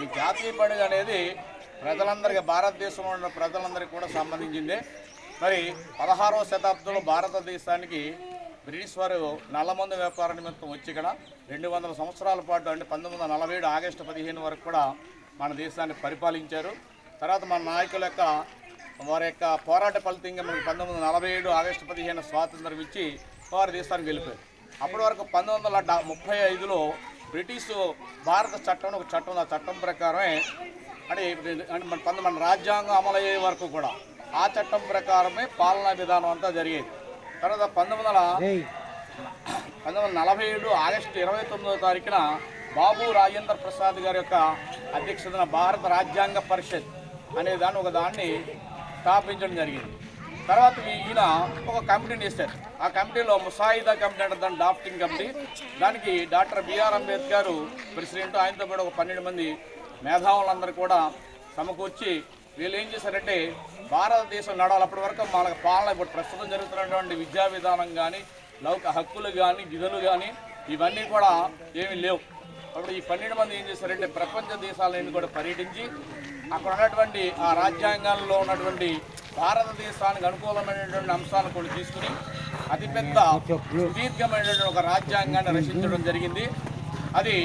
ఈ జాతీయ పండుగ అనేది ప్రజలందరికీ, భారతదేశంలో ఉన్న ప్రజలందరికీ కూడా సంబంధించిందే. మరి 16వ శతాబ్దంలో భారతదేశానికి బ్రిటిష్ వారు నల్లమందు వ్యాపార నిమిత్తం వచ్చి ఇక్కడ 200 సంవత్సరాల పాటు, అంటే 1947 ఆగస్టు 15 వరకు కూడా మన దేశాన్ని పరిపాలించారు. తర్వాత మన నాయకుల యొక్క వారి యొక్క పోరాట ఫలితంగా మనకి 1947 ఆగస్టు 15 స్వాతంత్రం ఇచ్చి వారి దేశానికి వెళ్ళిపోయారు. అప్పటి వరకు 1935లో బ్రిటిష్ భారత చట్టం ఒక చట్టం, ఆ చట్టం ప్రకారమే మన రాజ్యాంగం అమలయ్యే వరకు కూడా ఆ చట్టం ప్రకారమే పాలనా విధానం అంతా జరిగేది. తర్వాత 1947 ఆగస్టు 29వ తారీఖున బాబు రాజేంద్ర ప్రసాద్ గారి యొక్క అధ్యక్షతన భారత రాజ్యాంగ పరిషత్ అనే దాన్ని స్థాపించడం జరిగింది. తర్వాత ఈయన ఒక కమిటీని వేశారు. ఆ కమిటీలో ముసాయిదా కమిటీ అంటే దాని డ్రాఫ్టింగ్ కమిటీ, దానికి డాక్టర్ బిఆర్ అంబేద్కర్ ప్రెసిడెంట్, ఆయనతో కూడా ఒక 12 మంది మేధావులందరూ కూడా సమకూర్చి వీళ్ళు ఏం చేశారంటే భారతదేశం నడవాలి. అప్పటి వరకు మనకు పాలన, ఇప్పుడు ప్రస్తుతం జరుగుతున్నటువంటి విద్యా విధానం కానీ, లౌకిక హక్కులు కానీ, విధులు కానీ ఇవన్నీ కూడా ఏమీ లేవు. అప్పుడు ఈ 12 మంది ఏం చేశారంటే ప్రపంచ దేశాలన్నీ కూడా పర్యటించి అక్కడ ఉన్నటువంటి ఆ రాజ్యాంగాల్లో ఉన్నటువంటి భారతదేశానికి అనుకూలమైనటువంటి అంశాలను కూడా తీసుకుని అతిపెద్ద సుదీర్ఘమైనటువంటి ఒక రాజ్యాంగాన్ని రచించడం జరిగింది. అది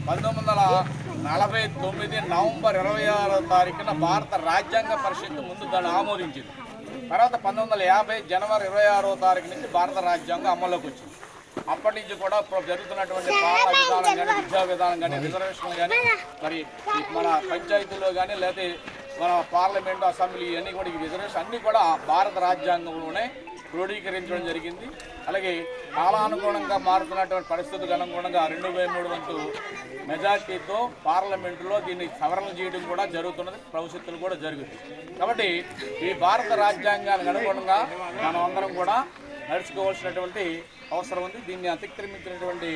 1949 నవంబర్ 26వ తారీఖున భారత రాజ్యాంగ పరిషత్ ముందు దాన్ని ఆమోదించింది. తర్వాత 1950 జనవరి 26వ తారీఖు నుంచి భారత రాజ్యాంగం అమల్లోకి వచ్చింది. అప్పటి నుంచి కూడా జరుగుతున్నటువంటి పాలనా విధానం కానీ, విద్యా విధానం కానీ, రిజర్వేషన్లు కానీ, మరి మన పంచాయతీల్లో కానీ, లేకపోతే మన పార్లమెంటు, అసెంబ్లీ అన్నీ కూడా ఈ రిజర్వేషన్ అన్నీ కూడా భారత రాజ్యాంగంలోనే క్రోడీకరించడం జరిగింది. అలాగే కాలానుగుణంగా మారుతున్నటువంటి పరిస్థితులకు అనుగుణంగా 2/3 వంతు మెజార్టీతో పార్లమెంటులో దీన్ని సవరణ చేయడం కూడా జరుగుతున్నది, భవిష్యత్తులో కూడా జరుగుతుంది. కాబట్టి ఈ భారత రాజ్యాంగానికి అనుగుణంగా మనం అందరం కూడా నడుచుకోవాల్సినటువంటి అవసరం ఉంది. దీన్ని అతిక్రమించినటువంటి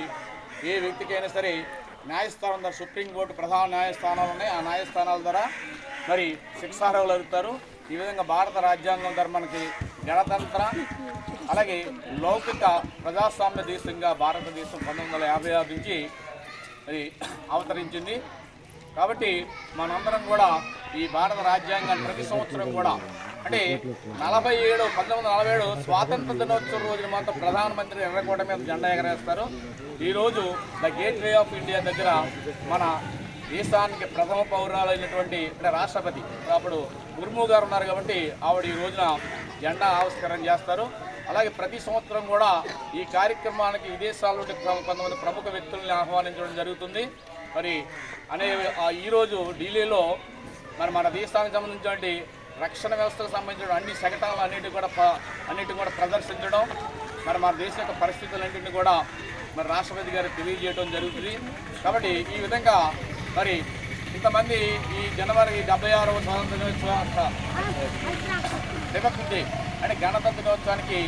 ఏ వ్యక్తికైనా సరే న్యాయస్థానం ద్వారా, సుప్రీంకోర్టు ప్రధాన న్యాయస్థానాలు ఉన్నాయి, ఆ న్యాయస్థానాల ద్వారా మరి శిక్షార్హులు అవుతారు. ఈ విధంగా భారత రాజ్యాంగం ద్వారా మనకి గణతంత్ర, అలాగే లౌకిక ప్రజాస్వామ్య దేశంగా భారతదేశం 1956 నుంచి మరి అవతరించింది. కాబట్టి మనందరం కూడా ఈ భారత రాజ్యాంగాన్ని ప్రతి సంవత్సరం కూడా, అంటే 1947 స్వాతంత్ర దినోత్సవం రోజున మాత్రం ప్రధానమంత్రి ఎర్రకోట మీద జెండా ఎగరేస్తారు. ఈరోజు the gate way of India దగ్గర మన దేశానికి ప్రథమ పౌరాలైనటువంటి అంటే రాష్ట్రపతి అప్పుడు ముర్ము గారు ఉన్నారు కాబట్టి ఆవిడ ఈ రోజున జెండా ఆవిష్కరణ చేస్తారు. అలాగే ప్రతి సంవత్సరం కూడా ఈ కార్యక్రమానికి విదేశాల నుండి కొంతమంది ప్రముఖ వ్యక్తుల్ని ఆహ్వానించడం జరుగుతుంది. మరి ఈరోజు ఢిల్లీలో మన దేశానికి సంబంధించినటువంటి రక్షణ వ్యవస్థకు సంబంధించిన అన్ని శకటాలు అన్నింటినీ కూడా ప్రదర్శించడం, మరి మన దేశం యొక్క పరిస్థితులన్నింటినీ కూడా మరి రాష్ట్రపతి గారు తెలియజేయడం జరుగుతుంది. కాబట్టి ఈ విధంగా మరి ఇంతమంది ఈ జనవరి 76వ స్వాతంత్ర రిపబ్లిక్ డే అంటే గణతంత్ర దినోత్సవానికి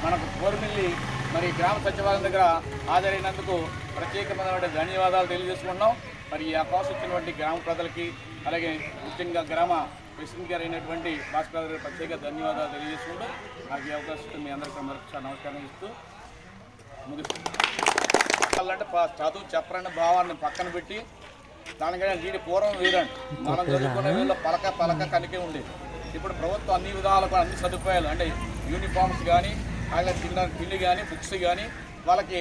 మనకు కోరుమిల్లి మరి గ్రామ సచివాలయం దగ్గర హాజరైనందుకు ప్రత్యేకమైన ధన్యవాదాలు తెలియజేసుకుంటున్నాం. మరి ఈ అవకాశం ఇచ్చినటువంటి గ్రామ ప్రజలకి, అలాగే ముఖ్యంగా గ్రామ ప్రెసిడెంట్ గారు అయినటువంటి భాస్కర్ గారికి ప్రత్యేక ధన్యవాదాలు తెలియజేసుకుంటూ నాకు ఈ అవకాశం మీ అందరికీ మరొకసారి నమస్కారం ఇస్తూ ముగిస్తుంటే చదువు చెప్పరని భావాన్ని పక్కన పెట్టి దానికైనా దీని పూర్వం వేరండి. మనం చదువుకునే వీళ్ళు పలక కనికే ఉండేది. ఇప్పుడు ప్రభుత్వం అన్ని విధాలకు అన్ని సదుపాయాలు, అంటే యూనిఫామ్స్ కానీ, అలాగే తిండి కానీ, బుక్స్ కానీ, వాళ్ళకి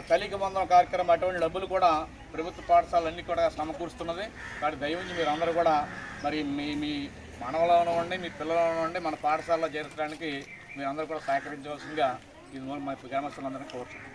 తల్లికి వందనం కార్యక్రమం అటువంటి డబ్బులు కూడా ప్రభుత్వ పాఠశాలన్నీ కూడా సమకూరుస్తున్నది. కాబట్టి దయవుంచి మీరు అందరూ కూడా మరి మీ మనవలను ఉండి, మీ పిల్లలను ఉండి మన పాఠశాలలో చేర్చడానికి మీరు అందరూ కూడా సహకరించవలసిందిగా ఇది మా గ్రామస్తులందరినీ కోరుతున్నాం.